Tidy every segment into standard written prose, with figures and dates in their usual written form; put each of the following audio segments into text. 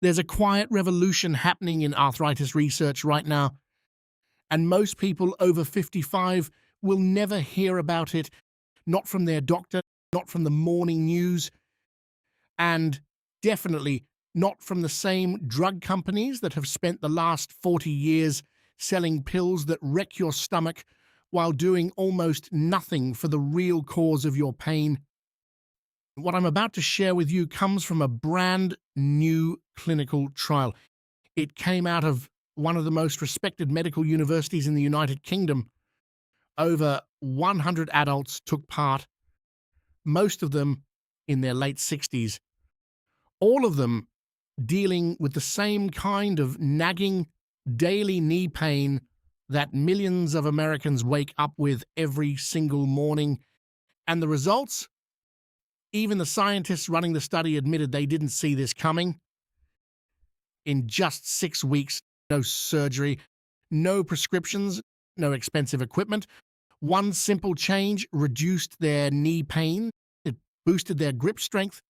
There's a quiet revolution happening in arthritis research right now, and most people over 55 will never hear about it, not from their doctor, not from the morning news, and definitely not from the same drug companies that have spent the last 40 years selling pills that wreck your stomach while doing almost nothing for the real cause of your pain. What I'm about to share with you comes from a brand new clinical trial. It came out of one of the most respected medical universities in the United Kingdom. Over 100 adults took part, most of them in their late 60s, all of them dealing with the same kind of nagging daily knee pain that millions of Americans wake up with every single morning. And the results? Even the scientists running the study admitted they didn't see this coming. In just 6 weeks, no surgery, no prescriptions, no expensive equipment. One simple change reduced their knee pain, it boosted their grip strength,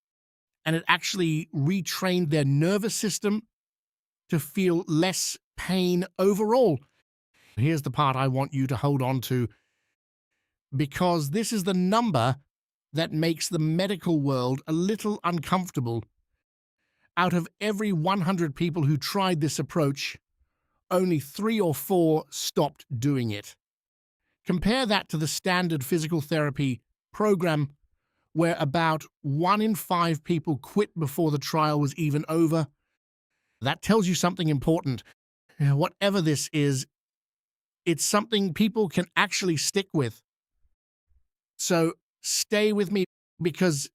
and it actually retrained their nervous system to feel less pain overall. Here's the part I want you to hold on to, because this is the number that makes the medical world a little uncomfortable. Out of every 100 people who tried this approach, only 3 or 4 stopped doing it. Compare that to the standard physical therapy program, where about 1 in 5 people quit before the trial was even over. That tells you something important. Whatever this is, it's something people can actually stick with. So stay with me, because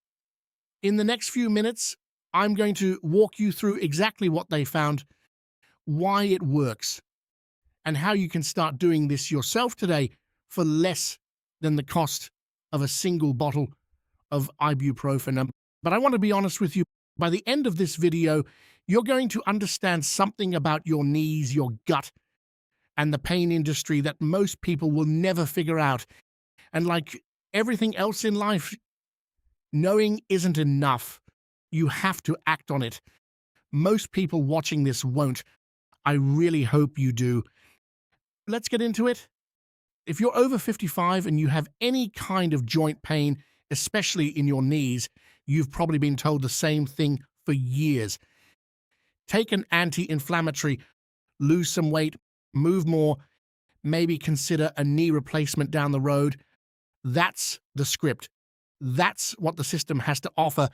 in the next few minutes, I'm going to walk you through exactly what they found, why it works, and how you can start doing this yourself today for less than the cost of a single bottle of ibuprofen. But I want to be honest with you, by the end of this video, you're going to understand something about your knees, your gut, and the pain industry that most people will never figure out. And like everything else in life, knowing isn't enough. You have to act on it. Most people watching this won't. I really hope you do. Let's get into it. If you're over 55 and you have any kind of joint pain, especially in your knees, you've probably been told the same thing for years. Take an anti-inflammatory, lose some weight, move more, maybe consider a knee replacement down the road. That's the script. That's what the system has to offer.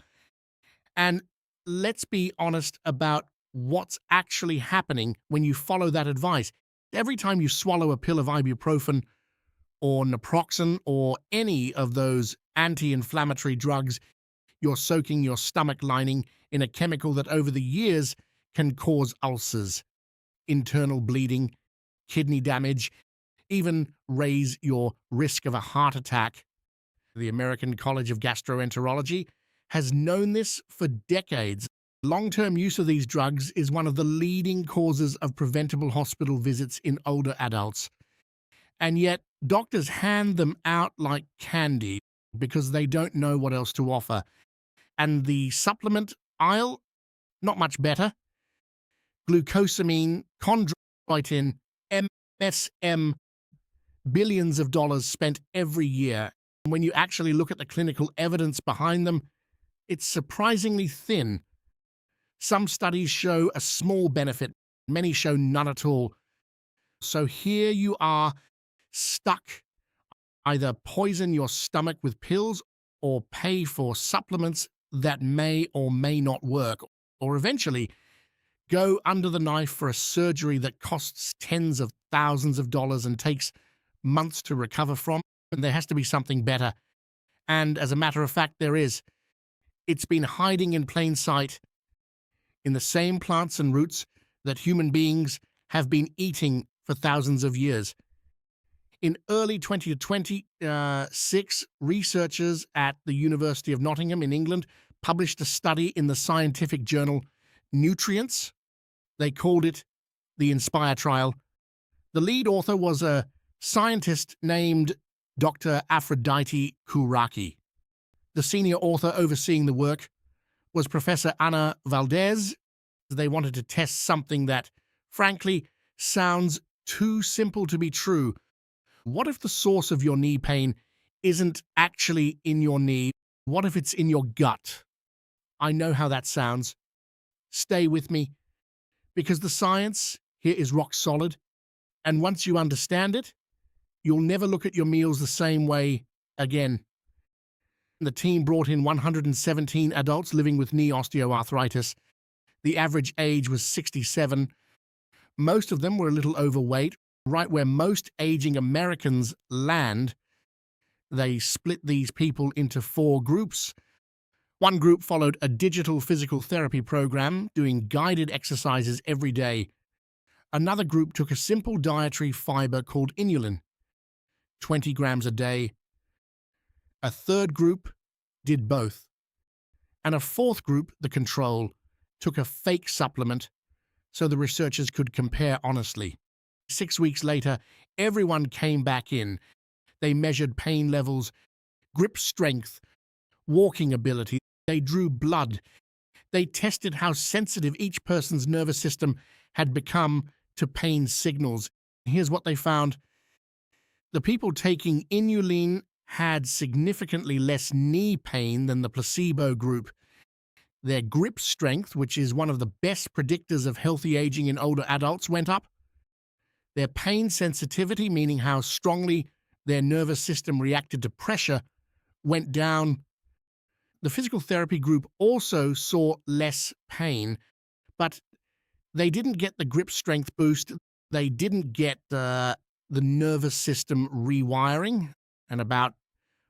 And let's be honest about what's actually happening when you follow that advice. Every time you swallow a pill of ibuprofen or naproxen or any of those anti-inflammatory drugs, you're soaking your stomach lining in a chemical that over the years can cause ulcers, internal bleeding, kidney damage, even raise your risk of a heart attack. The American College of Gastroenterology has known this for decades. Long-term use of these drugs is one of the leading causes of preventable hospital visits in older adults. And yet, doctors hand them out like candy because they don't know what else to offer. And the supplement aisle, not much better. Glucosamine, chondroitin, MSM, billions of dollars spent every year. And when you actually look at the clinical evidence behind them, it's surprisingly thin. Some studies show a small benefit, many show none at all. So here you are, stuck. Either poison your stomach with pills or pay for supplements that may or may not work, or eventually go under the knife for a surgery that costs tens of thousands of dollars and takes months to recover from. And there has to be something better. And as a matter of fact, there is. It's been hiding in plain sight in the same plants and roots that human beings have been eating for thousands of years. In early 2026, researchers at the University of Nottingham in England published a study in the scientific journal Nutrients. They called it the INSPIRE trial. The lead author was a scientist named Dr. Aphrodite Kouraki. The senior author overseeing the work was Professor Anna Valdez, They wanted to test something that, frankly, sounds too simple to be true. What if the source of your knee pain isn't actually in your knee? What if it's in your gut? I know how that sounds. Stay with me, because the science here is rock solid, and once you understand it, you'll never look at your meals the same way again. The team brought in 117 adults living with knee osteoarthritis. The average age was 67. Most of them were a little overweight, right where most aging Americans land. They split these people into 4 groups. One group followed a digital physical therapy program, doing guided exercises every day. Another group took a simple dietary fiber called inulin, 20 grams a day. A third group did both. And a fourth group, the control, took a fake supplement so the researchers could compare honestly. 6 weeks later, everyone came back in. They measured pain levels, grip strength, walking ability. They drew blood. They tested how sensitive each person's nervous system had become to pain signals. Here's what they found. The people taking inulin had significantly less knee pain than the placebo group. Their grip strength, which is one of the best predictors of healthy aging in older adults, went up. Their pain sensitivity, meaning how strongly their nervous system reacted to pressure, went down. The physical therapy group also saw less pain, but they didn't get the grip strength boost. They didn't get the nervous system rewiring, and about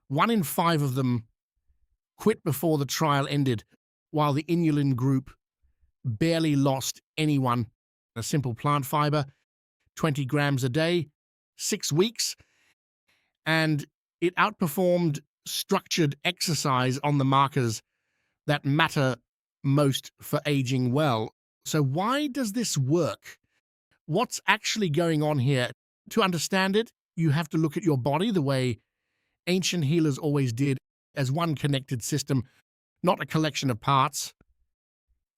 1 in 5 of them quit before the trial ended, while the inulin group barely lost anyone. A simple plant fiber, 20 grams a day, 6 weeks, and it outperformed structured exercise on the markers that matter most for aging well. So why does this work? What's actually going on here? To understand it, you have to look at your body the way ancient healers always did, as one connected system, not a collection of parts.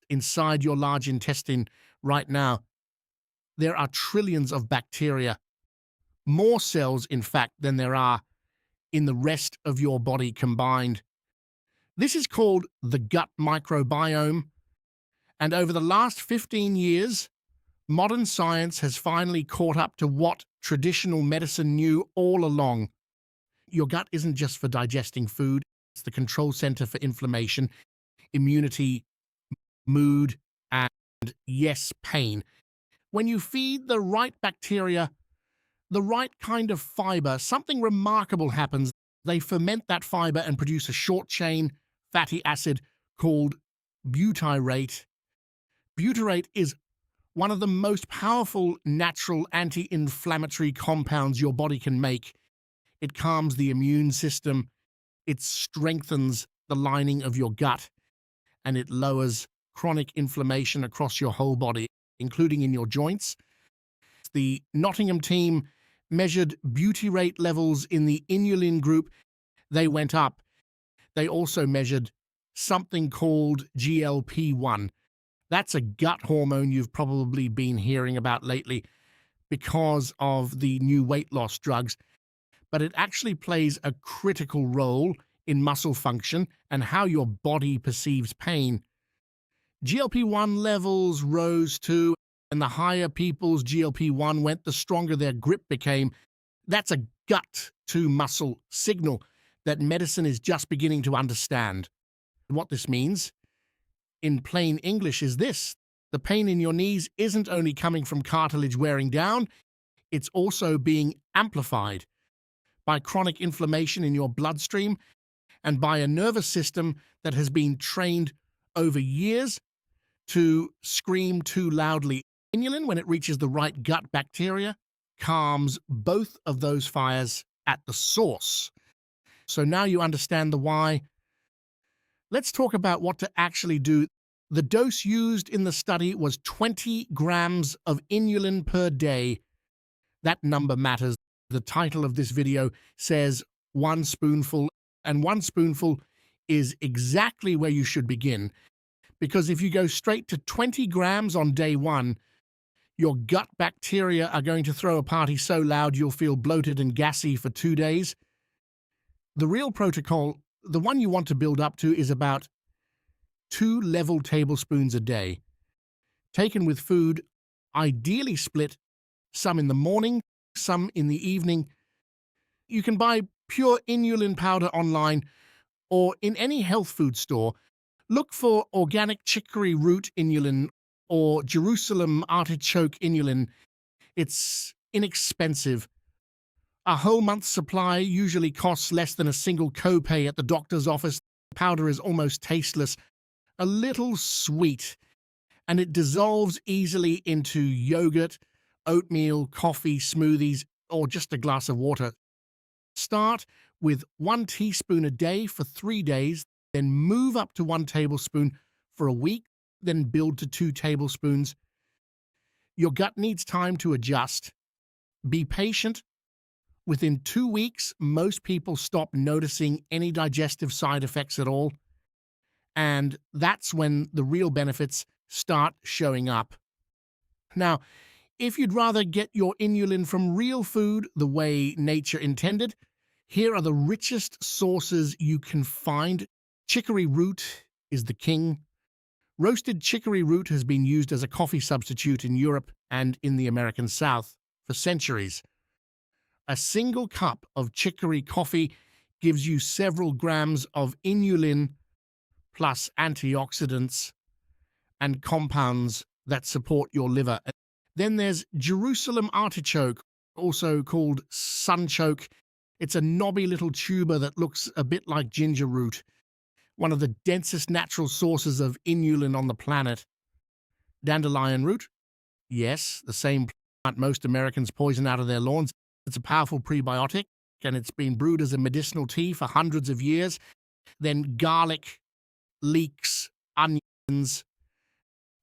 Inside your large intestine right now, there are trillions of bacteria, more cells, in fact, than there are in the rest of your body combined. This is called the gut microbiome, and over the last 15 years, modern science has finally caught up to what traditional medicine knew all along. Your gut isn't just for digesting food, it's the control center for inflammation, immunity, mood, and, yes, pain. When you feed the right bacteria the right kind of fiber, something remarkable happens. They ferment that fiber and produce a short-chain fatty acid called butyrate. Butyrate is one of the most powerful natural anti-inflammatory compounds your body can make. It calms the immune system, it strengthens the lining of your gut, and it lowers chronic inflammation across your whole body, including in your joints. The Nottingham team measured butyrate levels in the inulin group. They went up. They also measured something called GLP-1. That's a gut hormone you've probably been hearing about lately because of the new weight loss drugs, but it actually plays a critical role in muscle function and how your body perceives pain. GLP-1 levels rose too, and the higher people's GLP-1 went, the stronger their grip became. That's a gut-to-muscle signal that medicine is just beginning to understand. What this means, in plain English, is this. The pain in your knees isn't only coming from cartilage wearing down, it's also being amplified by chronic inflammation in your bloodstream and by a nervous system that has been trained over years to scream too loudly. Inulin, when it reaches the right gut bacteria, calms both of those fires at the source. So now you understand the why. Let's talk about what to actually do. The dose used in the study was 20 grams of inulin per day. That number matters. The title of this video says 1 spoonful, and 1 spoonful is exactly where you should begin, Because if you go straight to 20 grams on day one, your gut bacteria are going to throw a party so loud you'll feel bloated and gassy for 2 days. The real protocol, the one you want to build up to, is about 2 level tablespoons a day, taken with food, ideally split, some in the morning, some in the evening. You can buy pure inulin powder online or in any health food store. Look for organic chicory root inulin or Jerusalem artichoke inulin. It's inexpensive. A whole month's supply usually costs less than a single copay at the doctor's office. The powder is almost tasteless, a little sweet, and it dissolves easily into yogurt, oatmeal, coffee, smoothies, or just a glass of water. Start with 1 teaspoon a day for 3 days, then move up to 1 tablespoon for a week, then build to 2 tablespoons. Your gut needs time to adjust. Be patient. Within 2 weeks, most people stop noticing any digestive side effects at all, and that's when the real benefits start showing up. Now, if you'd rather get your inulin from real food the way nature intended, here are the richest sources you can find. Chicory root is the king. Roasted chicory root has been used as a coffee substitute in Europe and in the American South for centuries. A single cup of chicory coffee gives you several grams of inulin plus antioxidants and compounds that support your liver. Then there's Jerusalem artichoke, also called sunchoke. It's a knobby little tuber that looks a bit like ginger root, one of the densest natural sources of inulin on the planet. Dandelion root, yes, the same plant most Americans poison out of their lawns. It's a powerful prebiotic, and it's been brewed as a medicinal tea for hundreds of years. Then garlic, leeks, onions,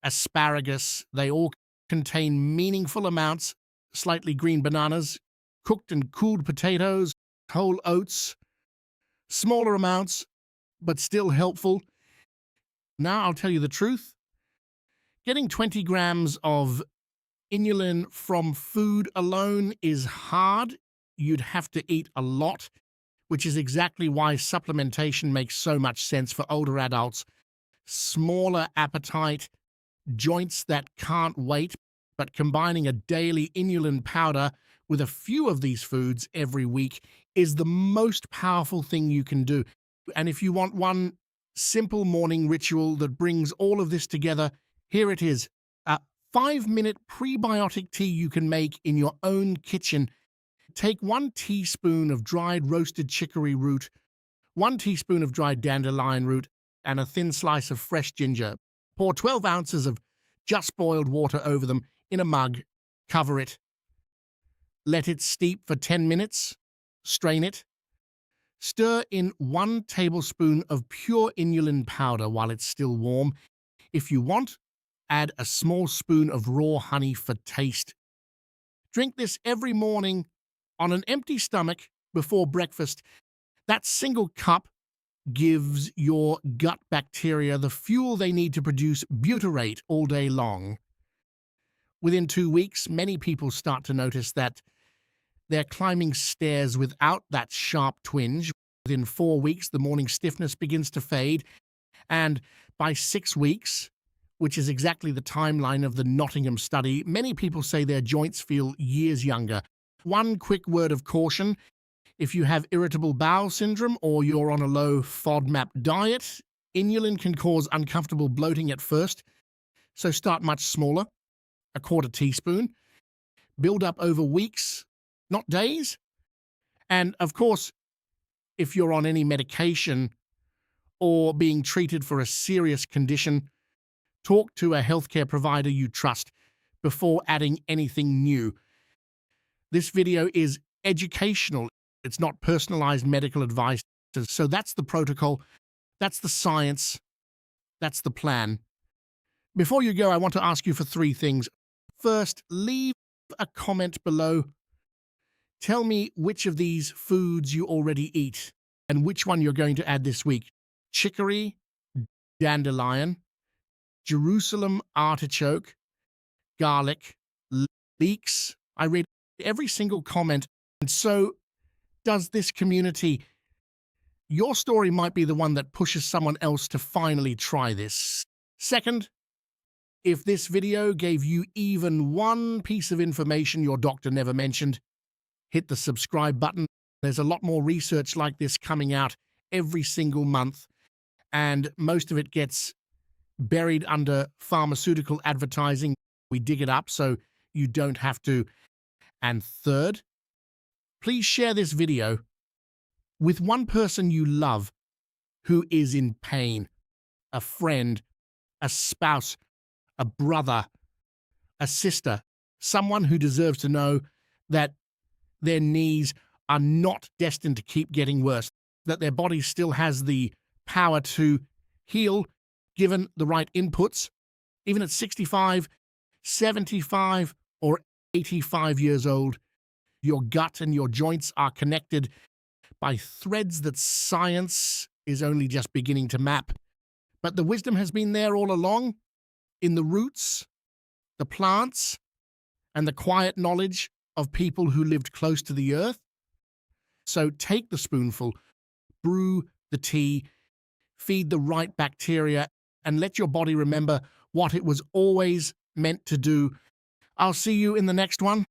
asparagus, they all contain meaningful amounts. Slightly green bananas, cooked and cooled potatoes, whole oats, smaller amounts, but still helpful. Now I'll tell you the truth. Getting 20 grams of inulin from food alone is hard. You'd have to eat a lot, which is exactly why supplementation makes so much sense for older adults. Smaller appetite, joints that can't wait, but combining a daily inulin powder with a few of these foods every week is the most powerful thing you can do. And if you want one simple morning ritual that brings all of this together, here it is. A 5-minute prebiotic tea you can make in your own kitchen. Take 1 teaspoon of dried roasted chicory root, 1 teaspoon of dried dandelion root, and a thin slice of fresh ginger. Pour 12 ounces of just boiled water over them in a mug. Cover it. Let it steep for 10 minutes. Strain it. Stir in 1 tablespoon of pure inulin powder while it's still warm. If you want, add a small spoon of raw honey for taste. Drink this every morning on an empty stomach before breakfast. That single cup gives your gut bacteria the fuel they need to produce butyrate all day long. Within 2 weeks, many people start to notice that they're climbing stairs without that sharp twinge. Within 4 weeks, the morning stiffness begins to fade. And by 6 weeks, which is exactly the timeline of the Nottingham study, many people say their joints feel years younger. One quick word of caution: if you have irritable bowel syndrome or you're on a low FODMAP diet, inulin can cause uncomfortable bloating at first. So start much smaller, a 1/4 teaspoon. Build up over weeks, not days. And of course, if you're on any medication or being treated for a serious condition, talk to a healthcare provider you trust before adding anything new. This video is educational. It's not personalized medical advice. So that's the protocol. That's the science. That's the plan. Before you go, I want to ask you for 3 things. First, leave a comment below. Tell me which of these foods you already eat and which one you're going to add this week. Chicory, dandelion, Jerusalem artichoke, garlic, leeks. I read every single comment, and so does this community. Your story might be the one that pushes someone else to finally try this. Second, if this video gave you even one piece of information your doctor never mentioned, hit the subscribe button. There's a lot more research like this coming out every single month, and most of it gets buried under pharmaceutical advertising. We dig it up so you don't have to. And third, please share this video with one person you love who is in pain, a friend, a spouse, a brother, a sister, someone who deserves to know that their knees are not destined to keep getting worse, that their body still has the power to heal given the right inputs, even at 65, 75, or 85 years old. Your gut and your joints are connected by threads that science is only just beginning to map. But the wisdom has been there all along, in the roots, the plants, and the quiet knowledge of people who lived close to the earth. So take the spoonful, brew the tea, feed the right bacteria, and let your body remember what it was always meant to do. I'll see you in the next one.